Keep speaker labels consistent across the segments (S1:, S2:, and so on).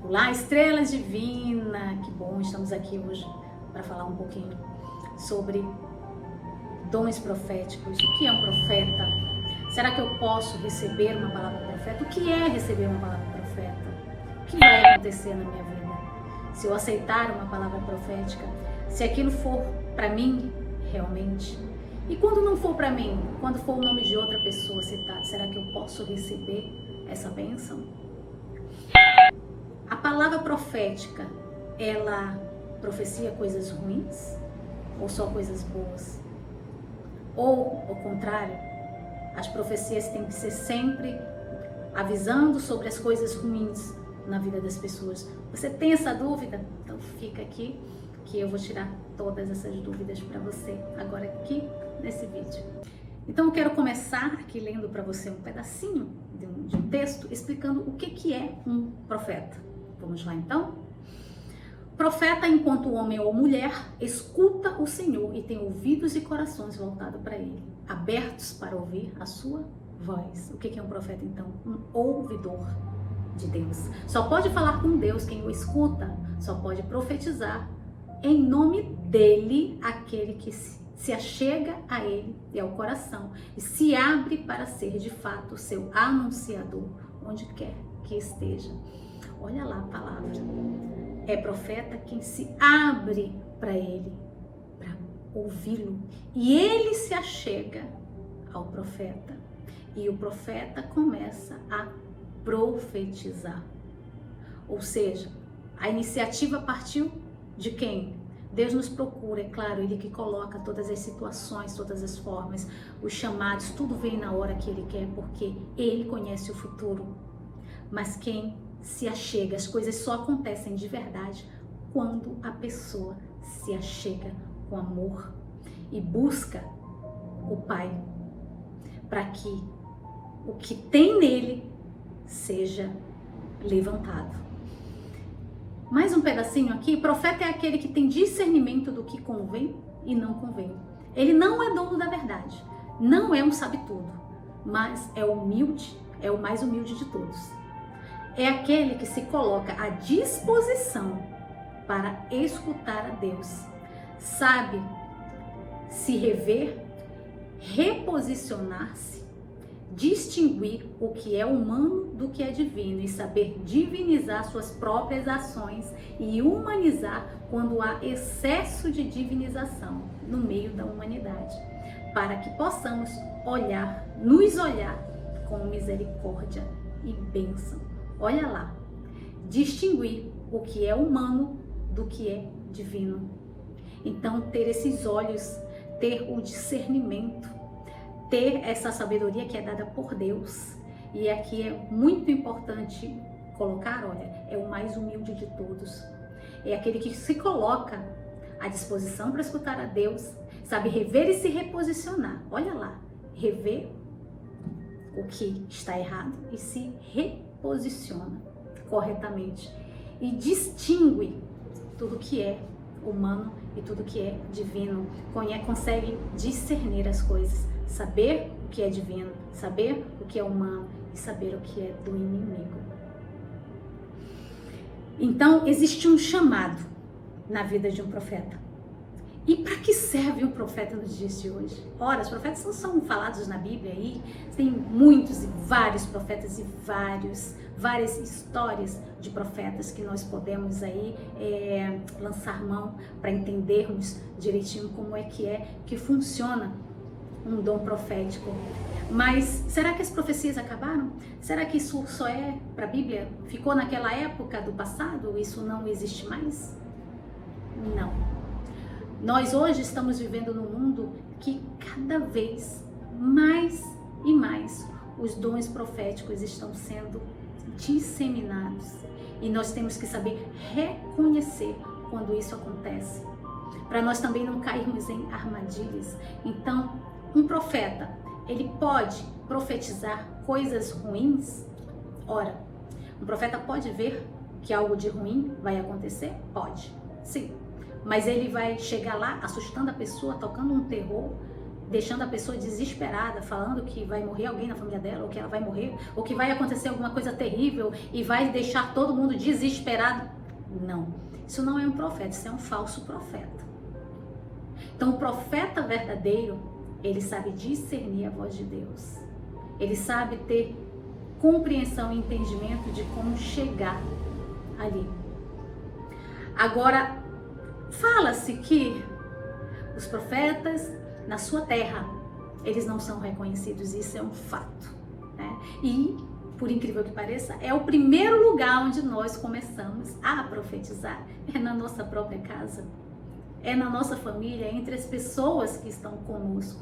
S1: Olá, estrela divina! Que bom, estamos aqui hoje para falar um pouquinho sobre dons proféticos. O que é um profeta? Será que eu posso receber uma palavra profeta? O que é receber uma palavra profeta? O que vai acontecer na minha vida? Se eu aceitar uma palavra profética, se aquilo for para mim realmente. E quando não for para mim, quando for o nome de outra pessoa citado, será que eu posso receber essa bênção? A palavra profética, ela proficia coisas ruins ou só coisas boas? Ou, ao contrário, as profecias têm que ser sempre avisando sobre as coisas ruins na vida das pessoas. Você tem essa dúvida? Então fica aqui que eu vou tirar todas essas dúvidas para você agora aqui nesse vídeo. Então eu quero começar aqui lendo para você um pedacinho de um texto explicando o que é um profeta. Vamos lá então? Profeta, enquanto homem ou mulher, escuta o Senhor e tem ouvidos e corações voltados para Ele, abertos para ouvir a sua voz. O que é um profeta então? Um ouvidor de Deus. Só pode falar com Deus quem o escuta, só pode profetizar em nome dele aquele que se achega a ele e ao coração e se abre para ser de fato o seu anunciador, onde quer que esteja. Olha lá a palavra. É profeta quem se abre para ele, para ouvi-lo. E ele se achega ao profeta. E o profeta começa a profetizar. Ou seja, a iniciativa partiu de quem? Deus nos procura, é claro, Ele que coloca todas as situações, todas as formas, os chamados, tudo vem na hora que Ele quer, porque Ele conhece o futuro. Mas quem se achega, as coisas só acontecem de verdade quando a pessoa se achega com amor e busca o Pai, para que o que tem nele seja levantado. Mais um pedacinho aqui. Profeta é aquele que tem discernimento do que convém e não convém. Ele não é dono da verdade, não é um sabe-tudo, mas é humilde, é o mais humilde de todos. É aquele que se coloca à disposição para escutar a Deus, sabe se rever, reposicionar-se, distinguir o que é humano do que é divino e saber divinizar suas próprias ações e humanizar quando há excesso de divinização no meio da humanidade, para que possamos nos olhar com misericórdia e bênção. Olha lá, distinguir o que é humano do que é divino. Então, ter esses olhos, ter o discernimento, ter essa sabedoria que é dada por Deus. E aqui é muito importante colocar, olha, é o mais humilde de todos. É aquele que se coloca à disposição para escutar a Deus, sabe rever e se reposicionar. Olha lá, rever o que está errado e se reposiciona corretamente. E distingue tudo que é humano e tudo que é divino. Consegue discernir as coisas. Saber o que é divino, saber o que é humano e saber o que é do inimigo. Então, existe um chamado na vida de um profeta. E para que serve um profeta nos dias de hoje? Ora, os profetas não são falados na Bíblia aí, tem muitos e vários profetas e várias histórias de profetas que nós podemos aí lançar mão para entendermos direitinho como é que funciona um dom profético. Mas será que as profecias acabaram? Será que isso só é para a Bíblia? Ficou naquela época do passado? Isso não existe mais? Não. Nós hoje estamos vivendo num mundo que cada vez mais e mais os dons proféticos estão sendo disseminados. E nós temos que saber reconhecer quando isso acontece, para nós também não cairmos em armadilhas. Então, um profeta, ele pode profetizar coisas ruins? Ora, um profeta pode ver que algo de ruim vai acontecer? Pode, sim. Mas ele vai chegar lá assustando a pessoa, tocando um terror, deixando a pessoa desesperada, falando que vai morrer alguém na família dela, ou que ela vai morrer, ou que vai acontecer alguma coisa terrível e vai deixar todo mundo desesperado. Não, isso não é um profeta, isso é um falso profeta. Então, o profeta verdadeiro, ele sabe discernir a voz de Deus. Ele sabe ter compreensão e entendimento de como chegar ali. Agora, fala-se que os profetas na sua terra, eles não são reconhecidos, isso é um fato, né? E, por incrível que pareça, é o primeiro lugar onde nós começamos a profetizar, é na nossa própria casa, é na nossa família, entre as pessoas que estão conosco.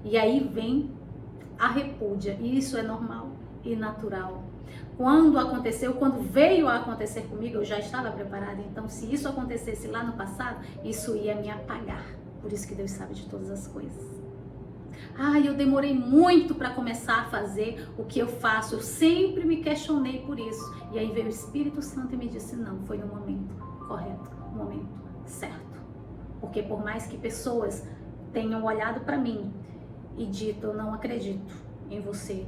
S1: E aí vem a repúdia, e isso é normal e natural. Quando veio a acontecer comigo, eu já estava preparada, então se isso acontecesse lá no passado, isso ia me apagar. Por isso que Deus sabe de todas as coisas. Eu demorei muito para começar a fazer o que eu faço. Eu sempre me questionei por isso. E aí veio o Espírito Santo e me disse, não, foi no momento correto, no momento certo. Porque por mais que pessoas tenham olhado para mim e dito, eu não acredito em você,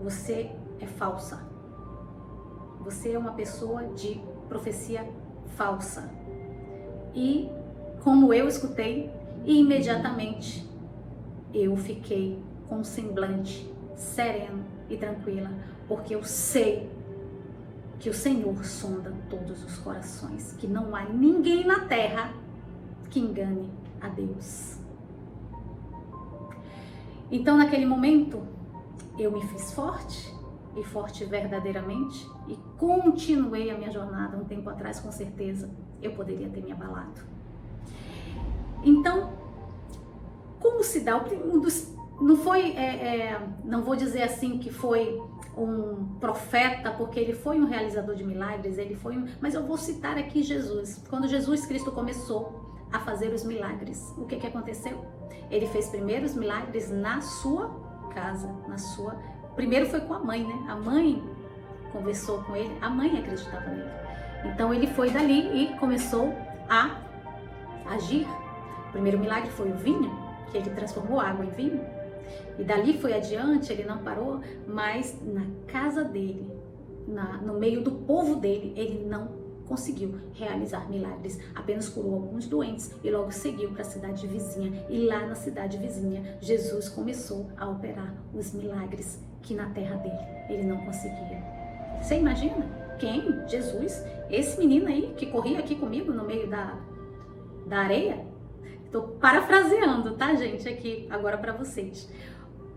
S1: você é falsa. Você é uma pessoa de profecia falsa. E como eu escutei, imediatamente eu fiquei com um semblante sereno e tranquila, porque eu sei que o Senhor sonda todos os corações, que não há ninguém na terra que engane a Deus. Então, naquele momento, eu me fiz forte, e forte verdadeiramente, e continuei a minha jornada. Um tempo atrás, com certeza, eu poderia ter me abalado. Então, como se dá? Não foi, não vou dizer assim que foi um profeta, porque ele foi um realizador de milagres, mas eu vou citar aqui Jesus. Quando Jesus Cristo começou a fazer os milagres, o que aconteceu? Ele fez primeiro os milagres na sua casa, primeiro foi com a mãe, né? A mãe conversou com ele, a mãe acreditava nele. Então ele foi dali e começou a agir. O primeiro milagre foi o vinho, que ele transformou água em vinho. E dali foi adiante, ele não parou, mas na casa dele, no meio do povo dele, ele não conseguiu realizar milagres. Apenas curou alguns doentes e logo seguiu para a cidade vizinha. E lá na cidade vizinha, Jesus começou a operar os milagres que na terra dele ele não conseguia. Você imagina? Quem? Jesus? Esse menino aí que corria aqui comigo no meio da areia? Estou parafraseando, tá, gente, aqui agora para vocês.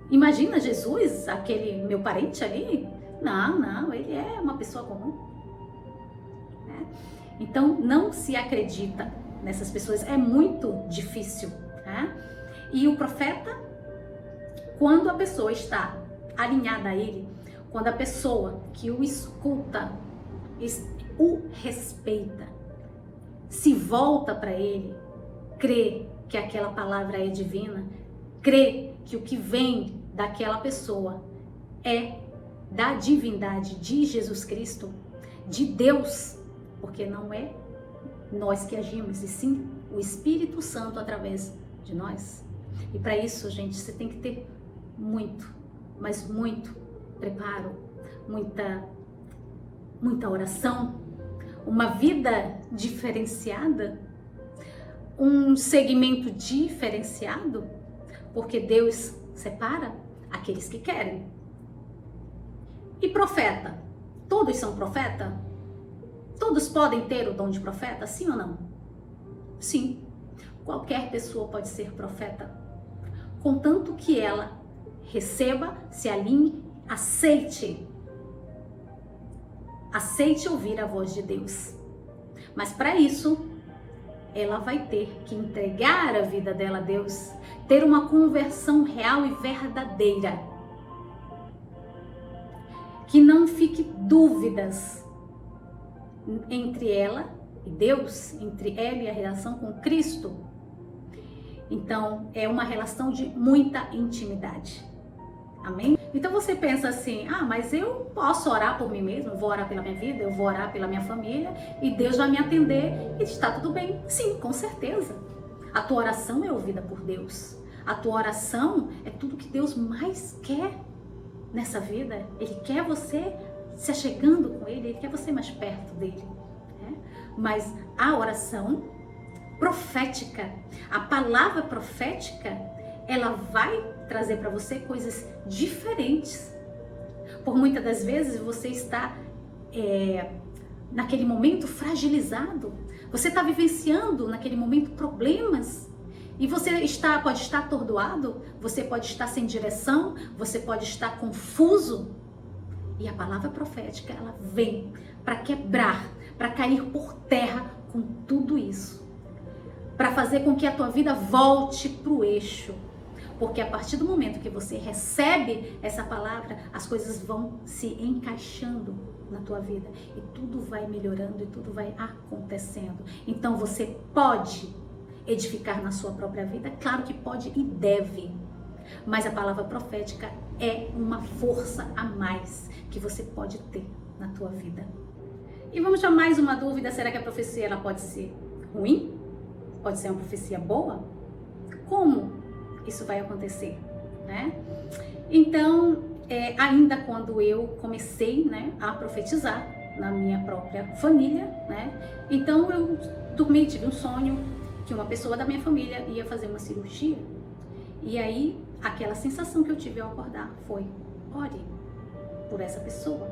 S1: Imagina Jesus, aquele meu parente ali? Não, ele é uma pessoa comum. Né? Então, não se acredita nessas pessoas, é muito difícil. Né? E o profeta, quando a pessoa está alinhada a ele, quando a pessoa que o escuta, o respeita, se volta para ele, crê que aquela palavra é divina, crê que o que vem daquela pessoa é da divindade de Jesus Cristo, de Deus, porque não é nós que agimos, e sim o Espírito Santo através de nós. E para isso, gente, você tem que ter muito, mas muito preparo, muita oração, uma vida diferenciada, um segmento diferenciado, porque Deus separa aqueles que querem. E profeta? Todos são profeta? Todos podem ter o dom de profeta, sim ou não? Sim. Qualquer pessoa pode ser profeta, contanto que ela receba, se alinhe, aceite ouvir a voz de Deus. Mas para isso, ela vai ter que entregar a vida dela a Deus, ter uma conversão real e verdadeira. Que não fique dúvidas entre ela e Deus, entre ela e a relação com Cristo. Então, é uma relação de muita intimidade. Amém? Então você pensa assim, mas eu posso orar por mim mesmo, eu vou orar pela minha vida, eu vou orar pela minha família e Deus vai me atender e está tudo bem. Sim, com certeza. A tua oração é ouvida por Deus. A tua oração é tudo que Deus mais quer nessa vida. Ele quer você se achegando com Ele, Ele quer você mais perto dEle. Né? Mas a oração profética, a palavra profética, ela vai trazer para você coisas diferentes. Por muitas das vezes você está naquele momento fragilizado, você está vivenciando naquele momento problemas e você pode estar atordoado, você pode estar sem direção, você pode estar confuso. E a palavra profética, ela vem para quebrar, para cair por terra com tudo isso, para fazer com que a tua vida volte para o eixo. Porque a partir do momento que você recebe essa palavra, as coisas vão se encaixando na tua vida e tudo vai melhorando e tudo vai acontecendo. Então você pode edificar na sua própria vida? Claro que pode e deve. Mas a palavra profética é uma força a mais que você pode ter na tua vida. E vamos a mais uma dúvida: será que a profecia ela pode ser ruim? Pode ser uma profecia boa? Como isso vai acontecer, né? Então, ainda quando eu comecei, né, a profetizar na minha própria família, né? Então eu dormi, tive um sonho que uma pessoa da minha família ia fazer uma cirurgia. E aí, aquela sensação que eu tive ao acordar foi: ore por essa pessoa.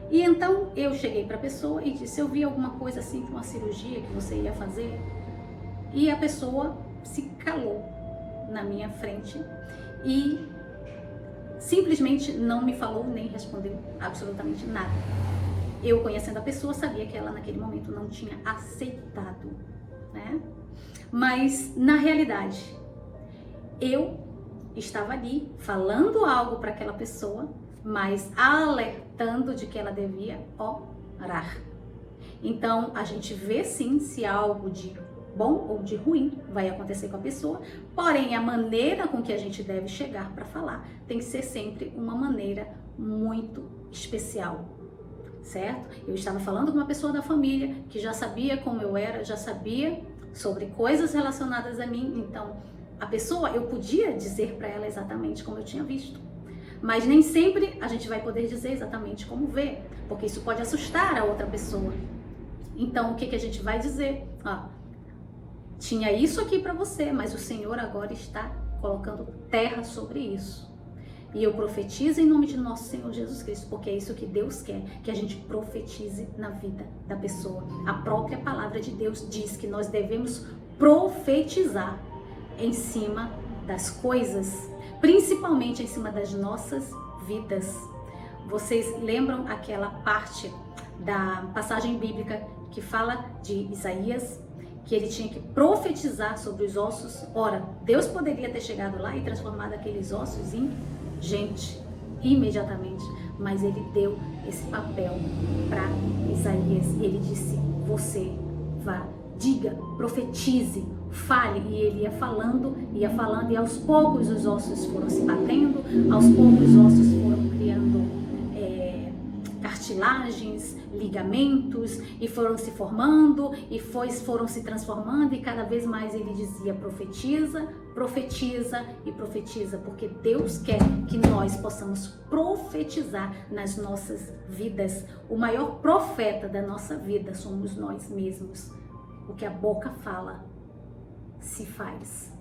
S1: E então eu cheguei para a pessoa e disse: eu vi alguma coisa assim, com uma cirurgia que você ia fazer. E a pessoa se calou na minha frente e simplesmente não me falou nem respondeu absolutamente nada. Eu, conhecendo a pessoa, sabia que ela naquele momento não tinha aceitado, né? Mas na realidade, eu estava ali falando algo para aquela pessoa, mas alertando de que ela devia orar. Então a gente vê sim se algo de bom ou de ruim vai acontecer com a pessoa, porém a maneira com que a gente deve chegar para falar tem que ser sempre uma maneira muito especial, certo? Eu estava falando com uma pessoa da família que já sabia como eu era, já sabia sobre coisas relacionadas a mim, então a pessoa, eu podia dizer para ela exatamente como eu tinha visto, mas nem sempre a gente vai poder dizer exatamente como vê, porque isso pode assustar a outra pessoa. Então o que a gente vai dizer? Tinha isso aqui para você, mas o Senhor agora está colocando terra sobre isso. E eu profetizo em nome de nosso Senhor Jesus Cristo, porque é isso que Deus quer, que a gente profetize na vida da pessoa. A própria palavra de Deus diz que nós devemos profetizar em cima das coisas, principalmente em cima das nossas vidas. Vocês lembram aquela parte da passagem bíblica que fala de Isaías, que ele tinha que profetizar sobre os ossos? Ora, Deus poderia ter chegado lá e transformado aqueles ossos em gente imediatamente, mas ele deu esse papel para Isaías. Ele disse: você vá, diga, profetize, fale. E ele ia falando, e aos poucos os ossos foram se batendo, aos poucos os ossos foram criando cartilagens, ligamentos, e foram se formando, e foram se transformando, e cada vez mais ele dizia: profetiza, profetiza e profetiza, porque Deus quer que nós possamos profetizar nas nossas vidas. O maior profeta da nossa vida somos nós mesmos. O que a boca fala, se faz.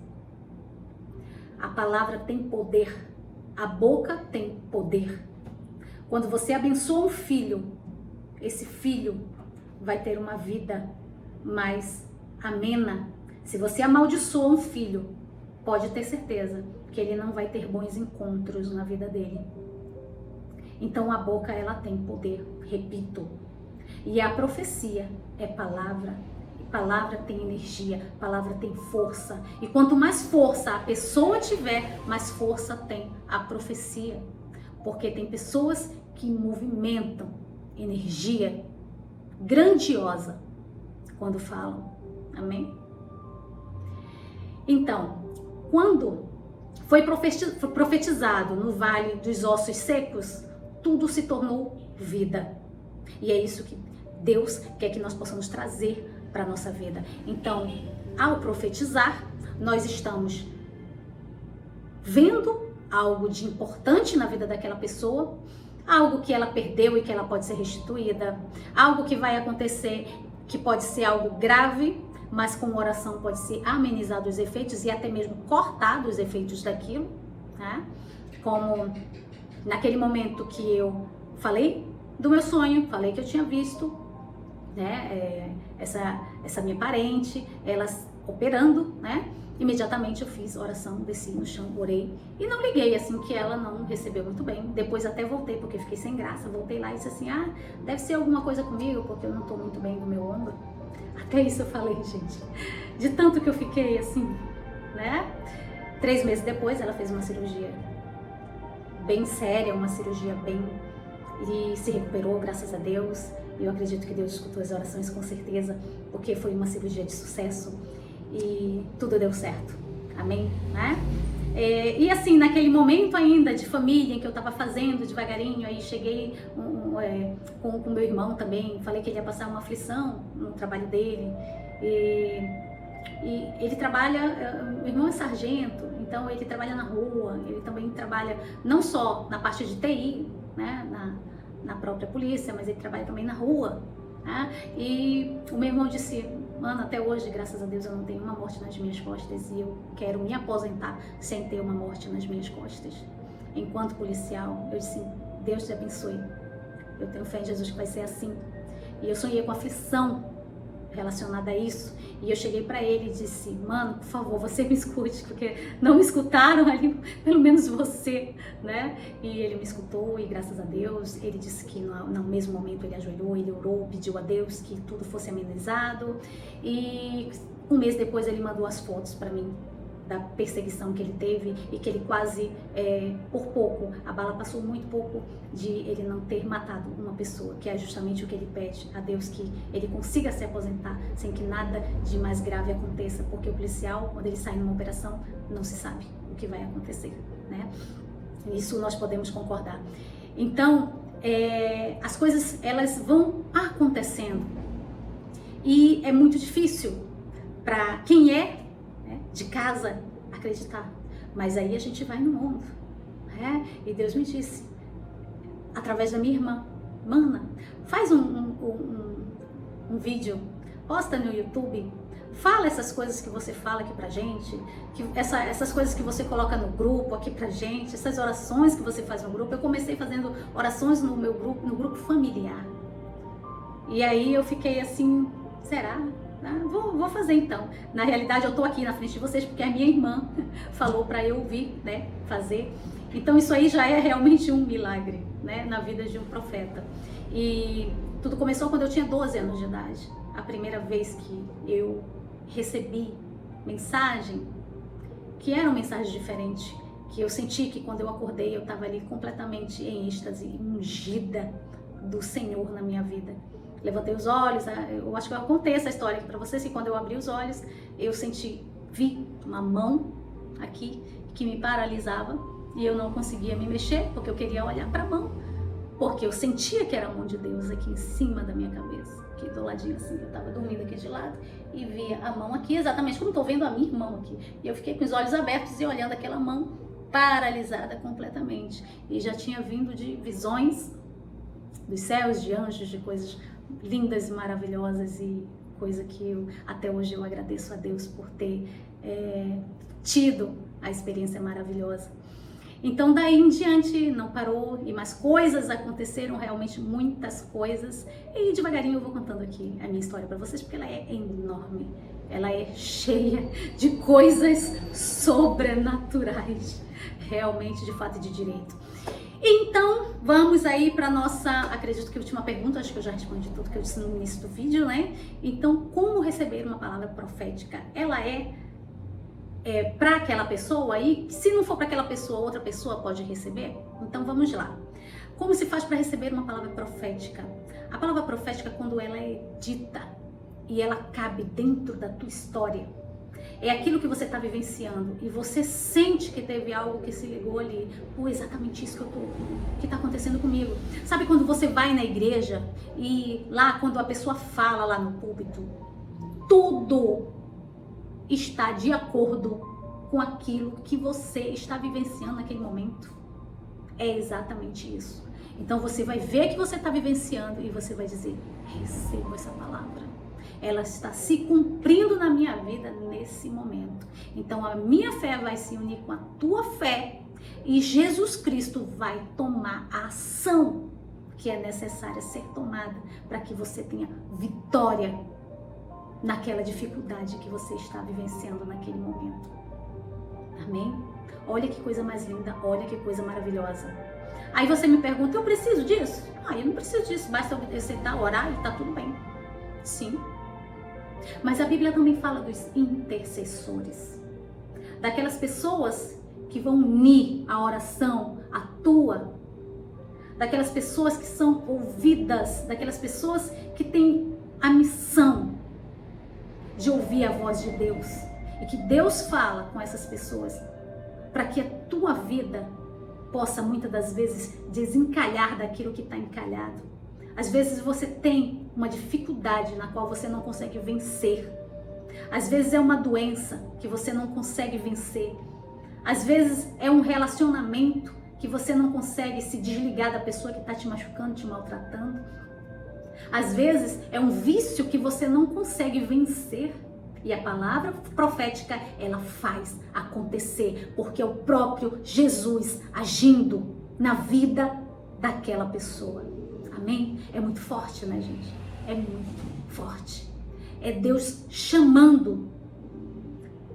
S1: A palavra tem poder, a boca tem poder. Quando você abençoa um filho, esse filho vai ter uma vida mais amena. Se você amaldiçoa um filho, pode ter certeza que ele não vai ter bons encontros na vida dele. Então a boca, ela tem poder, repito. E a profecia é palavra. Palavra tem energia, palavra tem força. E quanto mais força a pessoa tiver, mais força tem a profecia. Porque tem pessoas que movimentam energia grandiosa quando falam. Amém? Então, quando foi profetizado no vale dos ossos secos, tudo se tornou vida. E é isso que Deus quer que nós possamos trazer para a nossa vida. Então, ao profetizar, nós estamos vendo algo de importante na vida daquela pessoa, algo que ela perdeu e que ela pode ser restituída, algo que vai acontecer que pode ser algo grave, mas com oração pode ser amenizado os efeitos e até mesmo cortado os efeitos daquilo, né? Como naquele momento que eu falei do meu sonho, falei que eu tinha visto, né, essa minha parente, ela operando, né? Imediatamente eu fiz oração, desci no chão, orei e não liguei, assim, que ela não recebeu muito bem. Depois até voltei, porque fiquei sem graça, voltei lá e disse assim, deve ser alguma coisa comigo, porque eu não tô muito bem do meu ombro. Até isso eu falei, gente, de tanto que eu fiquei assim, né? 3 meses depois ela fez uma cirurgia bem séria, uma cirurgia bem... e se recuperou, graças a Deus. Eu acredito que Deus escutou as orações com certeza, porque foi uma cirurgia de sucesso e tudo deu certo. Amém? Né? E assim, naquele momento ainda de família, em que eu estava fazendo devagarinho, aí cheguei com meu irmão também, falei que ele ia passar uma aflição no trabalho dele. E ele trabalha, meu irmão é sargento, então ele trabalha na rua, ele também trabalha não só na parte de TI, né, na própria polícia, mas ele trabalha também na rua, né? E o meu irmão disse, mano, até hoje, graças a Deus, eu não tenho uma morte nas minhas costas e eu quero me aposentar sem ter uma morte nas minhas costas. Enquanto policial, eu disse, Deus te abençoe, eu tenho fé em Jesus que vai ser assim. E eu sonhei com aflição relacionada a isso, e eu cheguei pra ele e disse, mano, por favor, você me escute, porque não me escutaram ali, pelo menos você, né? E ele me escutou e graças a Deus, ele disse que no mesmo momento ele ajoelhou, ele orou, pediu a Deus que tudo fosse amenizado, e 1 mês depois ele mandou as fotos pra mim da perseguição que ele teve e que ele quase, por pouco, a bala passou muito pouco de ele não ter matado uma pessoa, que é justamente o que ele pede a Deus, que ele consiga se aposentar sem que nada de mais grave aconteça, porque o policial, quando ele sai numa operação, não se sabe o que vai acontecer, né? Isso nós podemos concordar. Então, as coisas, elas vão acontecendo e é muito difícil para quem de casa acreditar, mas aí a gente vai no mundo, né? E Deus me disse, através da minha irmã, mana, faz um vídeo, posta no YouTube, fala essas coisas que você fala aqui pra gente, essas coisas que você coloca no grupo aqui pra gente, essas orações que você faz no grupo. Eu comecei fazendo orações no meu grupo, no grupo familiar, e aí eu fiquei assim, será? Vou fazer então. Na realidade eu tô aqui na frente de vocês porque a minha irmã falou para eu vir, né, fazer. Então isso aí já é realmente um milagre, né, na vida de um profeta. E tudo começou quando eu tinha 12 anos de idade. A primeira vez que eu recebi mensagem, que era uma mensagem diferente, que eu senti que quando eu acordei eu estava ali completamente em êxtase, ungida do Senhor na minha vida. Levantei os olhos, eu acho que eu contei essa história aqui pra vocês, que quando eu abri os olhos, eu vi uma mão aqui que me paralisava e eu não conseguia me mexer, porque eu queria olhar pra mão, porque eu sentia que era a mão de Deus aqui em cima da minha cabeça, aqui do ladinho assim, eu tava dormindo aqui de lado e via a mão aqui, exatamente como tô vendo a minha mão aqui. E eu fiquei com os olhos abertos e olhando aquela mão paralisada completamente. E já tinha vindo de visões dos céus, de anjos, de coisas lindas e maravilhosas, e coisa que até hoje eu agradeço a Deus por ter tido a experiência maravilhosa. Então daí em diante não parou e mais coisas aconteceram, realmente muitas coisas, e devagarinho eu vou contando aqui a minha história para vocês, porque ela é enorme, ela é cheia de coisas sobrenaturais, realmente, de fato e de direito. Então, vamos aí para nossa, acredito que a última pergunta, acho que eu já respondi tudo que eu disse no início do vídeo, né? Então, como receber uma palavra profética? Ela é para aquela pessoa aí? Se não for para aquela pessoa, outra pessoa pode receber? Então, vamos lá. Como se faz para receber uma palavra profética? A palavra profética, quando ela é dita e ela cabe dentro da tua história, é aquilo que você está vivenciando e você sente que teve algo que se ligou ali. Pô, exatamente isso que está acontecendo comigo. Sabe quando você vai na igreja e lá quando a pessoa fala lá no púlpito, tudo está de acordo com aquilo que você está vivenciando naquele momento. É exatamente isso. Então você vai ver que você está vivenciando e você vai dizer: recebo essa palavra. Ela está se cumprindo na minha vida nesse momento. Então a minha fé vai se unir com a tua fé e Jesus Cristo vai tomar a ação que é necessária ser tomada para que você tenha vitória naquela dificuldade que você está vivenciando naquele momento. Amém? Olha que coisa mais linda, olha que coisa maravilhosa. Aí você me pergunta: eu preciso disso? Eu não preciso disso, basta eu sentar, orar e tá tudo bem. Sim. Mas a Bíblia também fala dos intercessores, daquelas pessoas que vão unir a oração à tua, daquelas pessoas que são ouvidas, daquelas pessoas que têm a missão de ouvir a voz de Deus, e que Deus fala com essas pessoas para que a tua vida possa muitas das vezes desencalhar daquilo que está encalhado. Às vezes você tem uma dificuldade na qual você não consegue vencer. Às vezes é uma doença que você não consegue vencer. Às vezes é um relacionamento que você não consegue se desligar da pessoa que está te machucando, te maltratando. Às vezes é um vício que você não consegue vencer. E a palavra profética, ela faz acontecer, porque é o próprio Jesus agindo na vida daquela pessoa. Amém? É muito forte, né, gente? É muito forte. É Deus chamando.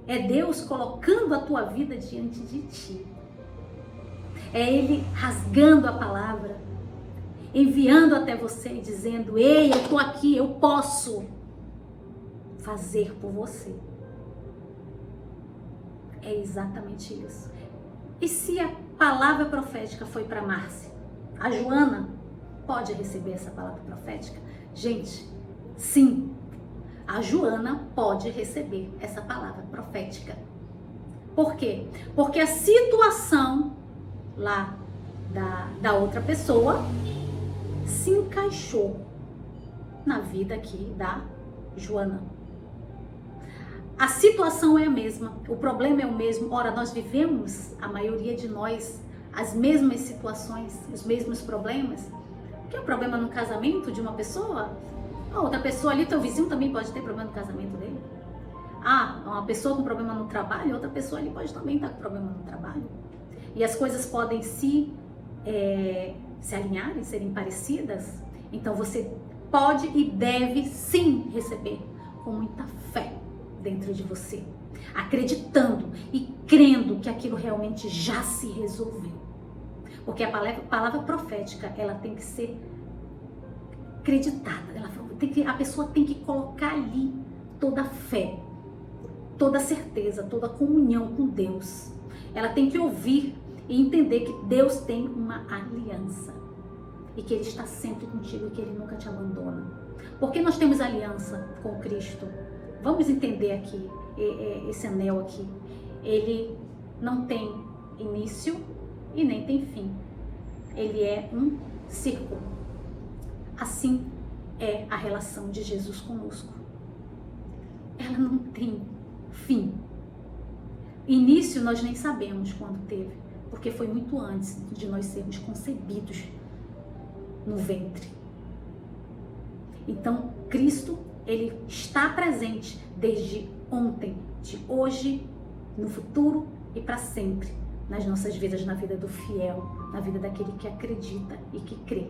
S1: É Deus colocando a tua vida diante de ti. É Ele rasgando a palavra, enviando até você e dizendo: ei, eu tô aqui, eu posso fazer por você. É exatamente isso. E se a palavra profética foi para Márcia, a Joana pode receber essa palavra profética? Gente, sim, a Joana pode receber essa palavra profética. Por quê? Porque a situação lá da outra pessoa se encaixou na vida aqui da Joana. A situação é a mesma, o problema é o mesmo. Ora, nós vivemos, a maioria de nós, as mesmas situações, os mesmos problemas. O que é o problema no casamento de uma pessoa? A outra pessoa ali, teu vizinho também pode ter problema no casamento dele. Uma pessoa com problema no trabalho, outra pessoa ali pode também estar com problema no trabalho. E as coisas podem se alinharem, serem parecidas. Então você pode e deve sim receber com muita fé dentro de você, acreditando e crendo que aquilo realmente já se resolveu. Porque a palavra profética, ela tem que ser acreditada, a pessoa tem que colocar ali toda a fé, toda a certeza, toda a comunhão com Deus. Ela tem que ouvir e entender que Deus tem uma aliança e que Ele está sempre contigo e que Ele nunca te abandona. Porque nós temos aliança com Cristo. Vamos entender aqui, esse anel aqui. Ele não tem início e nem tem fim. Ele é um círculo. Assim é a relação de Jesus conosco. Ela não tem fim. Início nós nem sabemos quando teve, porque foi muito antes de nós sermos concebidos no ventre. Então, Cristo, Ele está presente desde ontem, de hoje, no futuro e para sempre, nas nossas vidas, na vida do fiel, na vida daquele que acredita e que crê.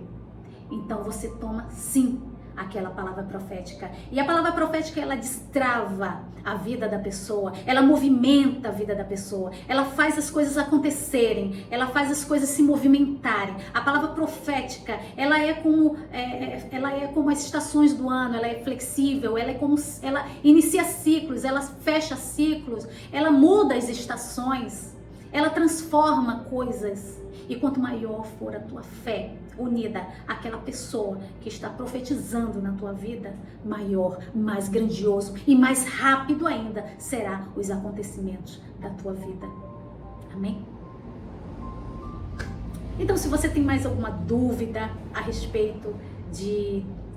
S1: Então você toma sim aquela palavra profética. E a palavra profética, ela destrava a vida da pessoa, ela movimenta a vida da pessoa, ela faz as coisas acontecerem, ela faz as coisas se movimentarem. A palavra profética, ela é como as estações do ano, ela é flexível, ela inicia ciclos, ela fecha ciclos, ela muda as estações, ela transforma coisas. E quanto maior for a tua fé unida àquela pessoa que está profetizando na tua vida, maior, mais grandioso e mais rápido ainda será os acontecimentos da tua vida. Amém? Então, se você tem mais alguma dúvida a respeito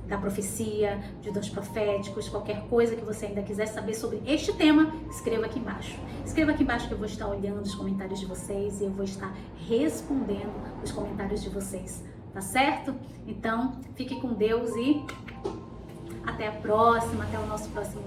S1: da profecia, de dons proféticos, qualquer coisa que você ainda quiser saber sobre este tema, escreva aqui embaixo. Escreva aqui embaixo que eu vou estar olhando os comentários de vocês e eu vou estar respondendo os comentários de vocês, tá certo? Então, fique com Deus e até a próxima, até o nosso próximo